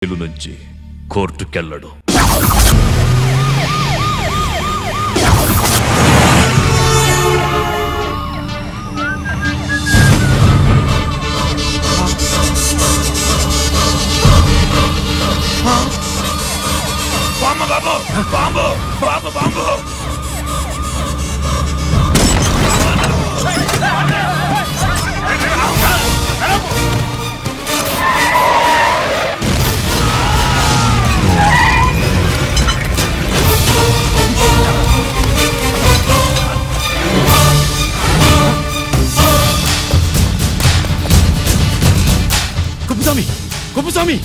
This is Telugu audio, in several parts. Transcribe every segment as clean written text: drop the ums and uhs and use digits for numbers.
జైలు నుంచి కోర్టుకెళ్ళడు. బాంబు బాబు బాంబు బాబు బాంబు కుప్పస్వామి కుప్పస్వామి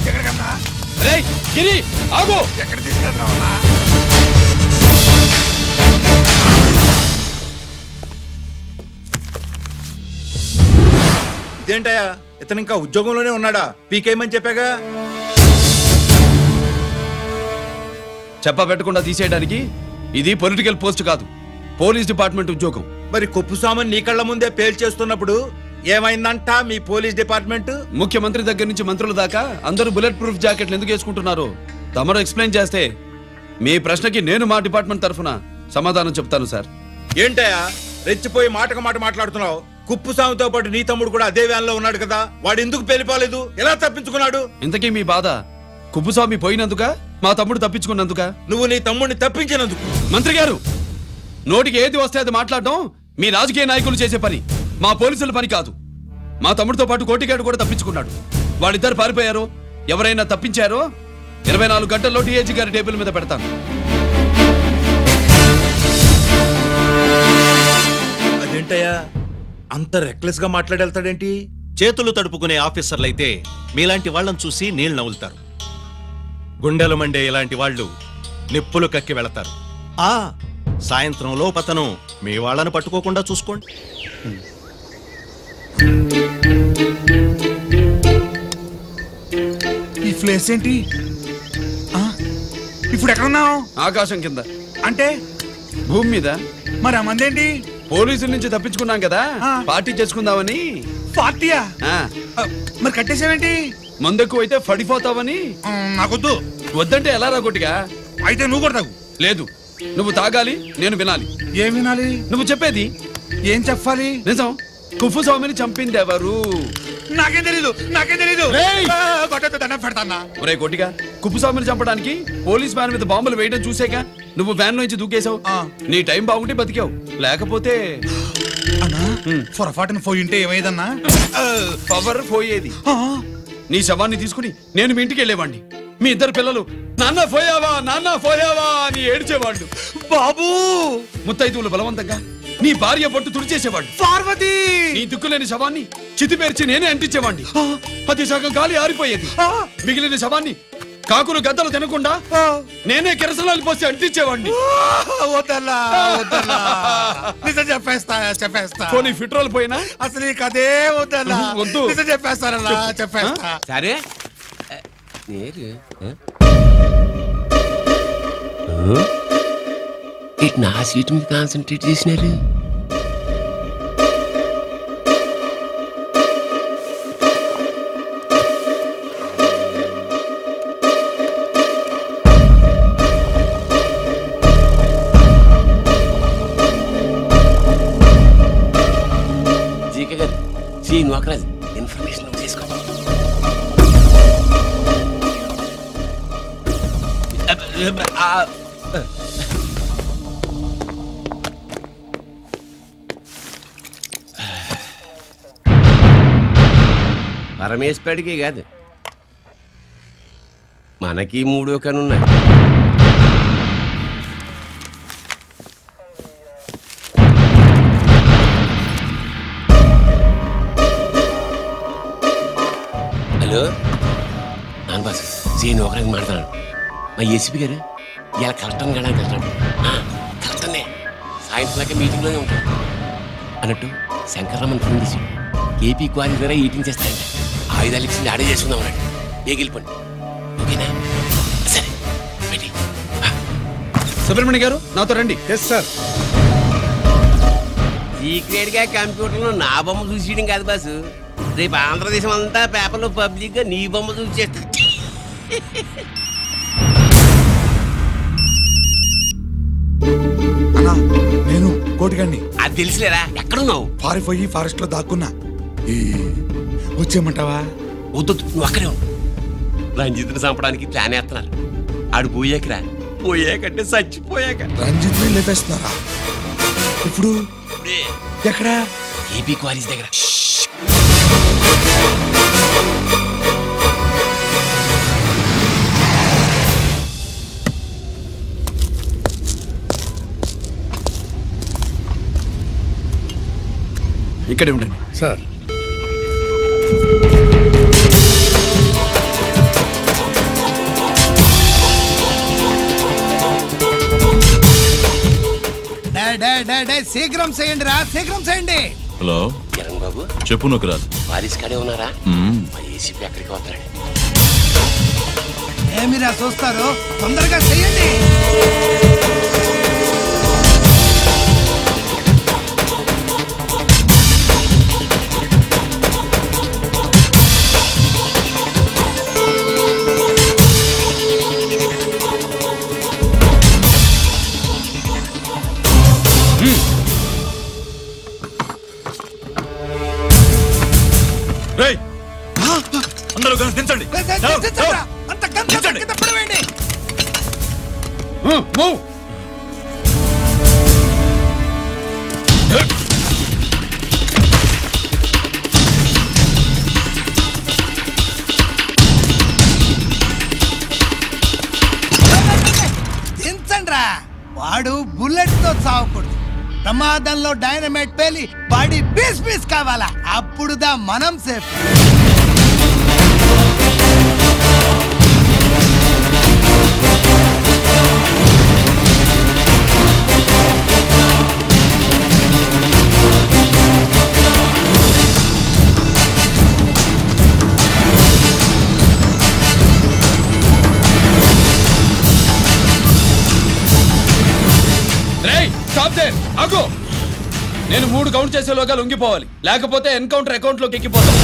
ఎక్కడికన్నా రే గిరి ఆగు ఎక్కడ తీసుకెళ్తావన్నా ఇదేంటయ్యా ఇతను ఇంకా ఉద్యోగంలోనే ఉన్నాడా? పీకేయమని చెప్పాగా. చెప్ప పెట్టకుండా తీసేయడానికి ఇది పొలిటికల్ పోస్ట్ కాదు, పోలీస్ డిపార్ట్మెంట్ ఉద్యోగం. మరి కుప్పుస్వామిని నీ కళ్ళ ముందే పేల్చేస్తున్నప్పుడు ఏమైందంట మీ పోలీస్ డిపార్ట్మెంట్? ముఖ్యమంత్రి దగ్గర నుంచి మంత్రుల దాకా అందరూ బుల్లెట్ ప్రూఫ్ జాకెట్లు ఎందుకు వేసుకుంటున్నారు తమరు ఎక్స్ప్లెయిన్ చేస్తే మీ ప్రశ్నకి నేను మా డిపార్ట్మెంట్ తరఫున సమాధానం చెప్తాను సార్. ఏంటయ్యా రెచ్చిపోయి మాటకు మాట మాట్లాడుతున్నావు? కుప్పుస్వామితో పాటు నీ తమ్ముడు కూడా అదే వ్యాన్ లో ఉన్నాడు కదా, వాడు ఎందుకు పేలిపోలేదు? ఎలా తప్పించుకున్నాడు? ఇంతకీ మీ బాధ కుప్పుస్వామి పోయినందుక మా తమ్ముడు తప్పించుకున్నందుక? నువ్వు నీ తమ్ముడిని తప్పించినందుకు. మంత్రి గారు, నోటికి ఏది వస్తే అది మాట్లాడడం మీ రాజకీయ నాయకులు చేసే పని, మా పోలీసుల పని కాదు. మా తమ్ముడితో పాటు కోటిగాడు కూడా తప్పించుకున్నాడు. వాళ్ళిద్దరు పారిపోయారు. ఎవరైనా తప్పించారో 24 గంటల్లో డిఐజీ గారి టేబుల్ మీద పెడతాను. అదేంటయ్యా అంత రెక్లెస్ గా మాట్లాడేళ్తాడేంటి? చేతులు తడుపుకునే ఆఫీసర్లైతే మీలాంటి వాళ్ళని చూసి నీళ్లు నవ్వులుతారు. గుండెలు మండే ఇలాంటి వాళ్ళు నిప్పులు కక్కి వెళతారు. సాయంత్రంలో పతను మీ వాళ్ళను పట్టుకోకుండా చూసుకోండి. ఈ ప్లేస్ ఏంటి? ఇప్పుడు ఎక్కడున్నావు? ఆకాశం కింద. అంటే భూమి మీద. మరి ఆ మందేంటి? పోలీసుల నుంచి తప్పించుకున్నాం కదా, పార్టీ చేసుకుందామని. పార్టీయా? ఆ, మరి కట్టేసావేంటి? మందెక్కువ అయితే పడిపోతావని. నాకొద్దు. వద్దంటే ఎలా రాగొట్టిగా? అయితే నువ్వు కూడా తాగు. లేదు, నువ్వు తాగాలి, నేను వినాలి. ఏం వినాలి? నువ్వు చెప్పేది. ఏం చెప్పాలి? నిజం. కుప్పుస్వామిని చంపింది ఎవరు? నాకేం తెలీదు, నాకేం తెలీదు. రేయ్! దండం పెడతానా? ఒరే కొట్టిగా, కుప్పుస్వామిని చంపడానికి పోలీస్ వ్యాన్ మీద బాంబులు వేయడం చూసాక నువ్వు వ్యాన్ నుంచి దూకేశావు. నీ టైం బాగుంటే బతికావు, లేకపోతే అన్నా పొరపాటున పోయింటే ఏమైందన్నా? పవర్ పోయేది. నీ శవాన్ని తీసుకుని నేను మీ ఇంటికి వెళ్ళేవాడిని. మీ ఇద్దరు పిల్లలు నాన్న పోయావా నాన్న పోయావా అని ఏడ్చేవాళ్ళు. బాబు ముత్తైదువులు బలవంతంగా నీ భార్య పట్టు తుడిచేసేవాడు. పార్వతి నీ దిక్కులేని శవాన్ని చితిపేర్చి నేనే అంటించేవాడిని. అది సగం గాలి ఆరిపోయేది. మిగిలిన శవాన్ని కాకులు గద్దలు తినకుండా నేనే కిరసనాలు పోసి అంటించేవాడిని. వద్దల్లా వద్దల్లా, నిజం చెప్పేస్తా చెప్పేస్తా. పోనీ ఫిట్రోల్ పోయినా అసలు ఈ కథే వద్దల్లా. వద్దు. నిజం చెప్పేస్తానన్నా చెప్పేస్తా. సరే నా సీటు మీద కాన్సన్ట్రేట్ చేసినారు. జీకే గారు, శ్రీ నోకరాజ్ ఇన్ఫర్మేషన్ తీసుకోండి. పరమేశ్వరుడికి కాదు, మనకి 3 కనున్నాయి. హలో నాన్న బాస్, సీన్ ఒకరికి మాట్లాడుతున్నాను. మా ఏసీపీ గారు ఇలా కలెక్టర్ని కలడానికి వెళ్తాడు. కలెక్టర్నే సాయంత్రం దాకా మీటింగ్లోనే ఉంటాడు అన్నట్టు శంకర్రామన్ ఫోన్ చేసి ఏపీ క్వారీ ద్వారా ఈటింగ్ చేస్తాడంట. ఆయుధాలు ఇచ్చింది ఆడే చేసుకుందాం అన్నాడు. ఏగిలిపోండి, ఓకేనా? సరే బయటి. సుబ్రహ్మణ్య గారు నాతో రండి. Yes sir. సీక్రెట్ గా కంప్యూటర్లో నా బొమ్మ చూసేయడం కాదు బాసు, రేపు ఆంధ్రదేశం అంతా పేపర్లో పబ్లిక్ గా నీ బొమ్మ చూసేస్తా. నేను కోటిగాన్ని అది తెలిసిలేరా? ఎక్కడున్నావు? పారిపోయి ఫారెస్ట్ లో దాక్కున్నా. వచ్చేయమంటావా? వద్దు, నువ్వు అక్కడే ఉండు. రంజిత్ని చంపడానికి ప్లాన్ వేస్తున్నారు. ఆడు పోయాకరా, పోయాకంటే చచ్చిపోయాక. రంజిత్ లేపేస్తున్నారా? ఇప్పుడు ఇప్పుడే ఎక్కడా? ఏపీ క్వారీస్ దగ్గర. ఇక్కడే ఉండండి సార్. శీఘ్రం చేయండి రా, శీఘ్రం చేయండి. హలో కిరణ్ బాబు, చెప్పు. నొకరాదు వారిస్ కాడే ఉన్నారా? మా ఏసీపీ ఎక్కడికి వస్తాడు? ఏమిరా చూస్తారు, తొందరగా చెయ్యండి. అందరూ కలిసి దించండి. అంత కింద పడవేయండి. దించండ్రా. వాడు బుల్లెట్ తో చావకూడదు. ప్రమాదంలో డైనమైట్ పేలి బాడీ పీస్ పీస్ కావాలా, అప్పుడుదా మనం సేఫ్. నేను 3 కౌంట్ చేసేలోగా లొంగిపోవాలి, లేకపోతే ఎన్కౌంటర్ అకౌంట్ లోకి ఎక్కిపోతాం.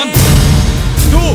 1 2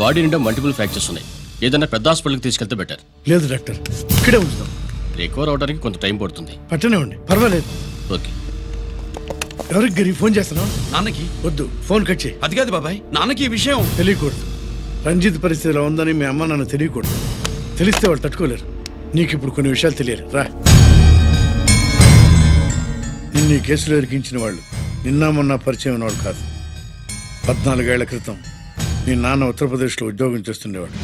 బాడీ నిండా మల్టిపుల్ ఫ్రాక్చర్స్ ఉన్నాయి. ఏదైనా పెద్ద హాస్పిటల్కి తీసుకెళ్తే బెటర్. లేదు డాక్టర్, ఇక్కడే ఉంచుదాం. రికవర్ అవడానికి కొంత టైం పడుతుంది. పట్టనే ఉండి, పర్వాలేదు. ఓకే. ఎవరికి గరి ఫోన్ చేస్తున్నావు? నాన్నకి. వద్దు, ఫోన్ కట్ చేయి. అది కాదు బాబాయ్, నాన్నకి ఈ విషయం తెలియకూడదు. రంజిత్ పరిస్థితిలో ఉందని మీ అమ్మ నాన్న తెలియకూడదు. తెలిస్తే వాళ్ళు తట్టుకోలేరు. నీకు ఇప్పుడు కొన్ని విషయాలు తెలియరు. రా. నిన్ను ఈ కేసులో ఇరికించిన వాళ్ళు నిన్న మొన్న పరిచయం ఉన్నవాడు కాదు. 14 ఏళ్ల క్రితం మీ నాన్న ఉత్తరప్రదేశ్లో ఉద్యోగం చేస్తుండేవాడు.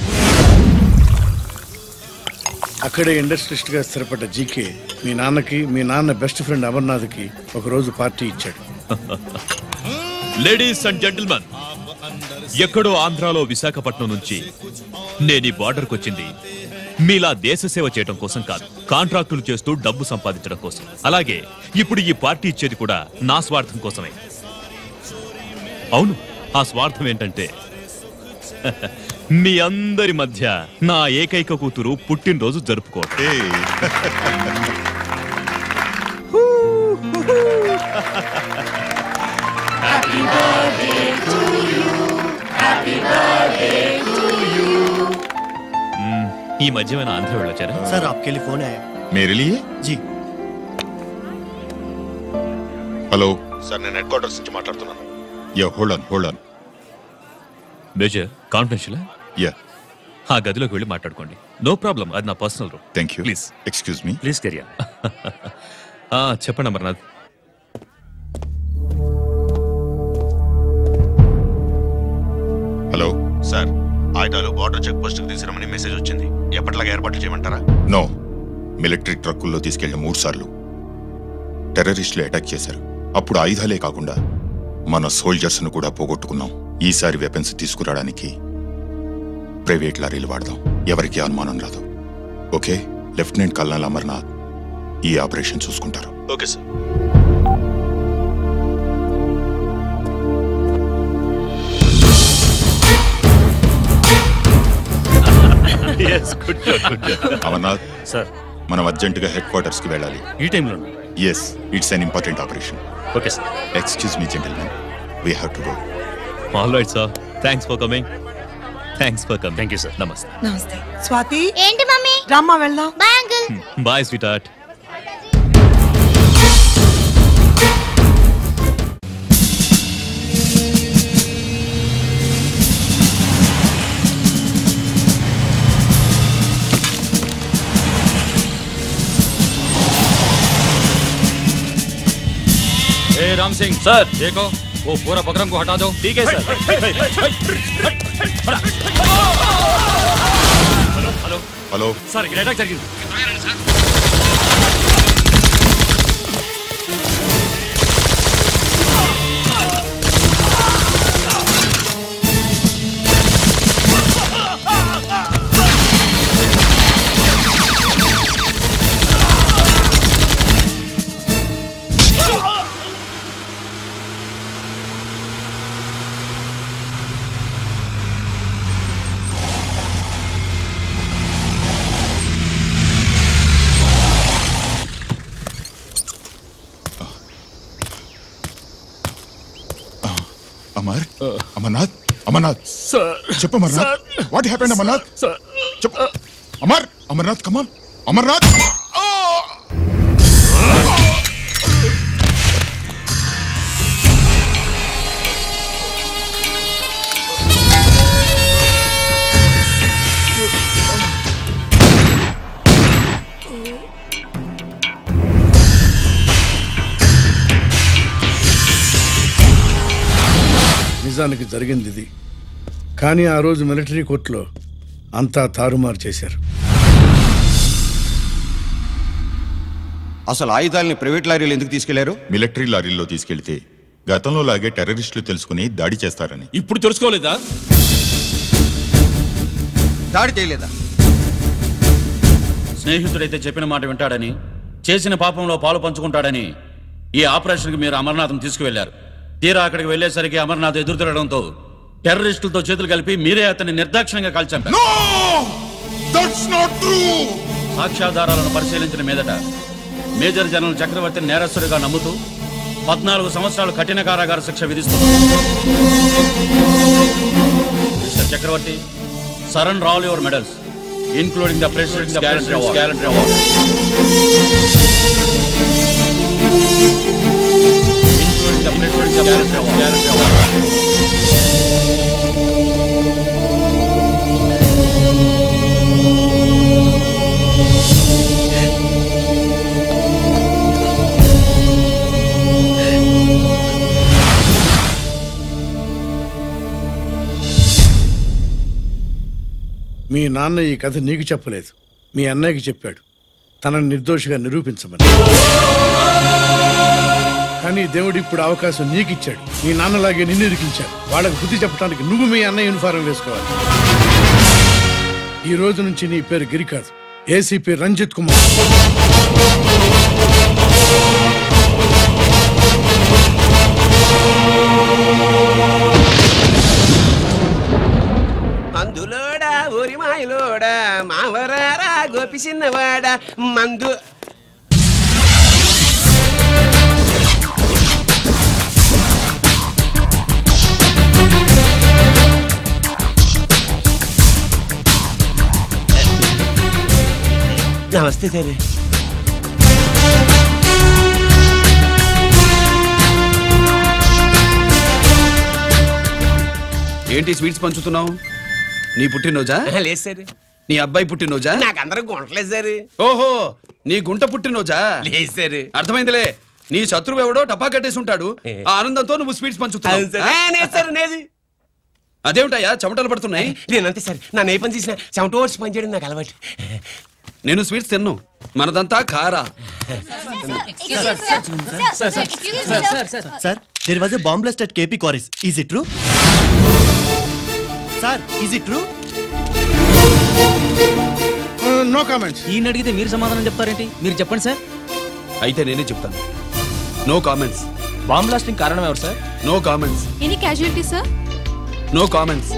అక్కడే ఇండస్ట్రియలిస్ట్గా స్థిరపడ్డ జీకే మీ నాన్నకి, మీ నాన్న బెస్ట్ ఫ్రెండ్ అమర్నాథ్కి ఒకరోజు పార్టీ ఇచ్చాడు. లేడీస్ అండ్ జెంటిల్మెన్, ఎక్కడో ఆంధ్రాలో విశాఖపట్నం నుంచి నేను ఈ బార్డర్కి వచ్చింది మీలా దేశ సేవ చేయడం కోసం కాదు, కాంట్రాక్టులు చేస్తూ డబ్బు సంపాదించడం కోసం. అలాగే ఇప్పుడు ఈ పార్టీ ఇచ్చేది కూడా నా స్వార్థం కోసమే. అవును, ఆ స్వార్థం ఏంటంటే మీ అందరి మధ్య నా ఏకైక కూతురు పుట్టినరోజు జరుపుకోవటం. ఈ మధ్యమైన ఆంధ్ర వెళ్ళొచ్చారా? सर आपके लिए फोन आया। मेरे लिए? जी हेलो सर, నేను హెడ్ క్వార్టర్స్ నుంచి మాట్లాడుతున్నాను. Yeah, hold on. Major, confidential? Yeah. ఆ గదిలోకి వెళ్ళి మాట్లాడుకోండి. నో ప్రాబ్లం, అది నా personal room. Thank you. Please excuse me. Please career. చెప్పండి అమర్నాథ్. హలో సార్, ఆయుధాలు బార్డర్ చెక్ పోస్ట్ కి తీసుకురమని మెసేజ్ వచ్చింది. ఎప్పటిలాగా ఏర్పాట్లు చేయమంటారా? నో, మిలిటరీ ట్రక్కుల్లో తీసుకెళ్లిన 3 సార్లు టెర్రరిస్టులు అటాక్ చేశారు. అప్పుడు ఆయుధాలే కాకుండా మన సోల్జర్స్ ను కూడా పోగొట్టుకున్నాం. ఈసారి వెపన్స్ తీసుకురావడానికి ప్రైవేట్ లారీలు వాడదాం. ఎవరికి అనుమానం రాదు. ఓకే, లెఫ్టినెంట్ కల్నల్ అమర్నాథ్ ఈ ఆపరేషన్ చూసుకుంటారు. Okay sir. అమర్నాథ్ సార్, మనం అర్జెంటుగా హెడ్ క్వార్టర్స్ కి వెళ్ళాలి. ఈ టైంలో? Yes, it's an important operation. Okay sir. Excuse me gentlemen, we have to go. All right sir, thanks for coming. Thank you sir. నమస్తే. నమస్తే. స్వాతి, ఏంటి మమ్మీ? రమ్మా వెళ్దాం. Bye uncle. Bye sweetheart. Ram Singh sir, देखो वो पूरा बकरम को हटा दो. ठीक है सर. हेलो హలో సార్, ఇక్కడ అటాక్ జరిగింది. అమర్నాథ్, అమర్నాథ్ సార్, చెప్పు Amarnath, what happened Amarnath? Sir, చెప్పు అమర్నాథ్, కమాన్ అమర్నాథ్. నిజానికి జరిగింది ఇది. కానీ ఆ రోజు మిలిటరీ కోర్టులో అంతా తారుమారు చేశారు. అసలు ఆయుధాలని ప్రైవేట్ లారీలు ఎందుకు తీసుకెళ్లారు? మిలిటరీ లారీల్లో తీసుకెళ్తే గతంలో లాగే టెర్రరిస్టులు తెలుసుకుని దాడి చేస్తారని. ఇప్పుడు తెలుసుకోలేదా? దాడి చేయలేదా? స్నేహితుడైతే చెప్పిన మాట వింటాడని, చేసిన పాపంలో పాలు పంచుకుంటాడని ఈ ఆపరేషన్కి మీరు అమర్నాథ్ని తీసుకువెళ్లారు. తీరా అక్కడికి వెళ్లేసరికి అమర్నాథ్ ఎదురు తిరగడంతో టెర్రరిస్టులతో చేతులు కలిపి మీరే అతన్ని నిర్దాక్షిణ్యంగా కాల్చారు. సాక్ష్యాధారాలను పరిశీలించిన మీదట మేజర్ జనరల్ చక్రవర్తిని నేరస్తుడిగా నమ్ముతూ 14 సంవత్సరాలు కఠిన కారాగార శిక్ష విధిస్తున్నారు. Mister Chakravarthi, surrender all your medals including the President's Gallantry Award. Including the President's Gallantry Award. మీ నాన్న ఈ కథ నీకు చెప్పలేదు, మీ అన్నయ్యకి చెప్పాడు, తనని నిర్దోషిగా నిరూపించమని. కానీ దేవుడు ఇప్పుడు అవకాశం నీకు ఇచ్చాడు. మీ నాన్నలాగే నిన్ను ఇరికించాడు. వాళ్ళకు బుద్ధి చెప్పడానికి నువ్వు మీ అన్నయ్య యూనిఫారం వేసుకోవాలి. ఈ రోజు నుంచి నీ పేరు గిరి కాదు, ఏసీపీ రంజిత్ కుమార్. మందులోడా ఊరిమాయలోడా మావరారా గోపి చిన్నవాడా మందు. నమస్తే సార్. ఏంటి స్వీట్స్ పంచుతున్నావు? నీ పుట్టినరోజా? లేదు సార్, నీ అబ్బాయి పుట్టినరోజా? నాకు అందరూ గుంటలేదు సార్. ఓహో, నీ గుంట పుట్టినరోజా? లేదు సార్. అర్థమైందిలే. నీ శత్రువు ఎవడో టపా కట్టేసి ఉంటాడు. ఆ ఆనందంతో నువ్వు స్వీట్స్ పంచుతున్నావు. అదేమిటయ్యా చెమటలు పడుతున్నాయి? నేనంతే సార్, నా ఏ పని చేసినా చెమట ఓడ్చి పని చేయడం నాకు అలవాటు. నేను స్వీట్స్ తిన్ను, మనదంతా కారా. Sir, there was a bomb blast at KP Quarries. Is it true? Sir, is it true? No comments. ఈయన అడిగితే మీరు సమాధానం చెప్తారేంటి? మీరు చెప్పండి సార్. అయితే నేనే చెప్తాను. No comments. బాంబ్ బ్లాస్టింగ్ కారణం ఎవరు sir? No comments. Any casualty sir? No comments.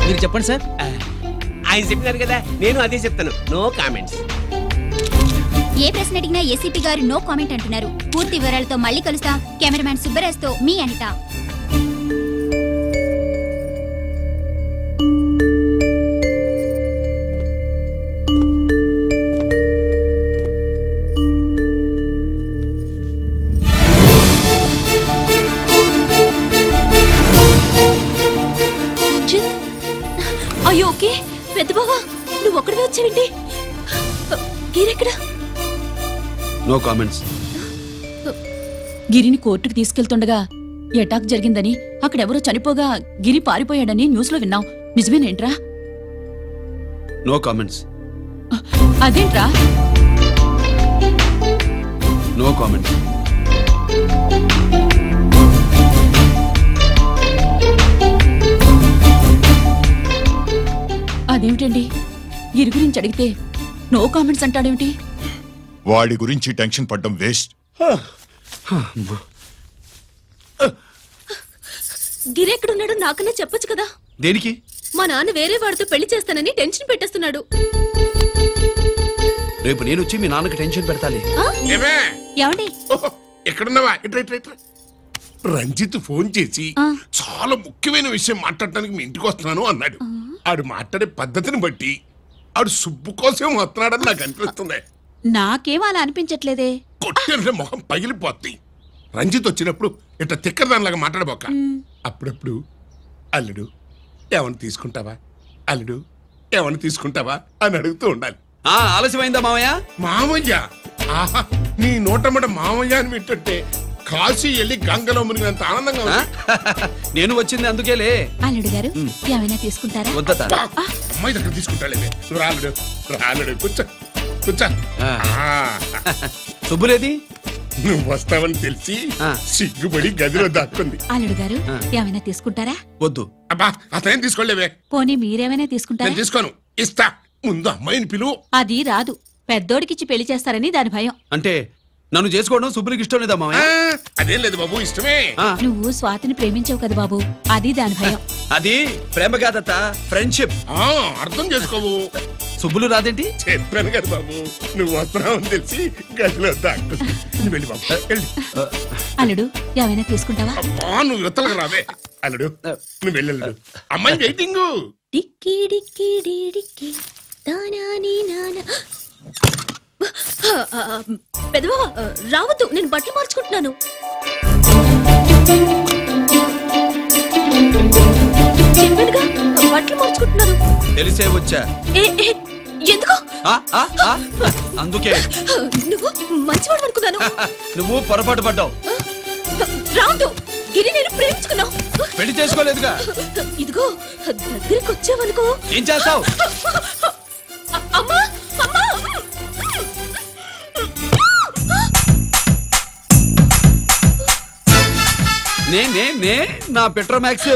మీరు చెప్పండి సార్. ఆయన చెప్పినారు కదా, నేను అదే చెప్తాను. No comments. ఏ ప్రశ్న అడిగినా ఏసీపీ గారు నో కామెంట్ అంటున్నారు. పూర్తి వివరాలతో మళ్ళీ కలుస్తా. కెమెరామ్యాన్ సుబ్బరాజ్తో మీ అనిత. అయ్యో ఓకే పెద్ద బావా, నువ్వు ఒక్కడివే వచ్చావేంటి? గిరెక్కడ? No comments. గిరిని కోర్టుకు తీసుకెళ్తుండగా అటాక్ జరిగిందని, అక్కడెవరో చనిపోగా గిరి పారిపోయాడని న్యూస్ లో విన్నాం. నిజమేనేంట్రా? No comments. అదేంట్రా? No comments. అదేమిటండి, గిరి గురించి అడిగితే నో కామెంట్స్ అంటాడేమిటి? వాడి గురించి టెన్షన్ పడ్డం వేస్ట్. గిరి ఎక్కడున్నాడో నాకన్నా చెప్పొచ్చు కదా. దేనికి? మా నాన్న వేరే వాడితో పెళ్లి చేస్తానని టెన్షన్ పెట్టేస్తున్నాడు. రేపు నేను వచ్చి మీ నాన్నకి టెన్షన్ పెడతాలే. ఏమండి ఎక్కడున్నావా? రంజిత్ ఫోన్ చేసి చాలా ముఖ్యమైన విషయం మాట్లాడటానికి మీ ఇంటికి వస్తున్నాను అన్నాడు. ఆడు మాట్లాడే పద్ధతిని బట్టి ఆడు సుబ్బు కోసం వస్తున్నాడని నాకు అనిపిస్తుంది. నాకేం అలా అనిపించట్లేదే. కొట్టే మొహం పగిలిపోద్ది. రంజిత్ వచ్చినప్పుడు ఇట్లా తిక్కదానిలాగా మాట్లాడబోక. అప్పుడప్పుడు అల్లుడు ఏమన్నా తీసుకుంటావా, అల్లుడు ఏమన్నా తీసుకుంటావా అని అడుగుతూ ఉండాలి. ఆలస్యమైందా మామయ్య? మామయ్య? ఆహా, నీ నోటమ్మట మామయ్య అని వింటుంటే కాశీ వెళ్ళి గంగలో మునిగినంత ఆనందంగా ఉంది. నేను వచ్చింది అందుకేలే. అల్లుడు గారు ఏమైనా తీసుకుంటారా? వద్దట. అమ్మాయి దగ్గర తీసుకుంటాలే. నువ్వు రాలుడు రాలుడు, కూర్చో కూర్చో. శుభ్రేది? నువ్వు వస్తావని తెలిసి సిగ్గుపడి గదిలో దాక్కుంది. అల్లుడు గారు ఏమైనా తీసుకుంటారా? వద్దు. అబ్బా, అతనేం తీసుకోలేవే. పోనీ మీరేమైనా తీసుకుంటారా? నేను తీసుకోను, ఇస్తా. ముందు అమ్మాయిని పిలువు. అది రాదు. పెద్దోడికిచ్చి పెళ్లి చేస్తారని దాని భయం. అంటే నన్ను చేసుకోవడం సుబ్బులకి ఇష్టం లేదా మామయ్య? అదేం లేదు బాబు, ఇష్టమే. నువ్వు స్వాతిని ప్రేమించావు కదా బాబు, అది దాని భయం. అది ప్రేమ కాదత్త, ఫ్రెండ్షిప్. అర్థం చేసుకోవు. సుబ్బులు రాదేంటి? చెప్పాను కదా బాబు, నువ్వు వస్తున్నావని తెలిసి గదిలో దాక్కుంది. నువ్వు వెళ్ళి బాబు, వెళ్ళి. అల్లుడు ఏమైనా తీసుకుంటావా? నువ్వు యువతలకు రావే. అల్లుడు నువ్వు వెళ్ళడు, అమ్మాయి వెయిటింగ్. డిక్కి డిక్కి డిక్కి దానాని నానా. పెద్దవా రావద్దు, నేను బట్టలు మార్చుకుంటున్నాను. చెప్పానుగా బట్టలు మార్చుకుంటున్నాను. తెలిసే వచ్చా. ఎందుకు? అందుకే. నువ్వు మంచివాడు అనుకున్నాను. నువ్వు పొరపాటు పడ్డావు. రావద్దు, గిరి నేను ప్రేమించుకున్నావు. పెళ్లి చేసుకోలేదుగా. ఇదిగో దగ్గరికి వచ్చావనుకో. ఏం చేస్తావు? అమ్మా అమ్మా. నే నా పెట్రోమాక్స్.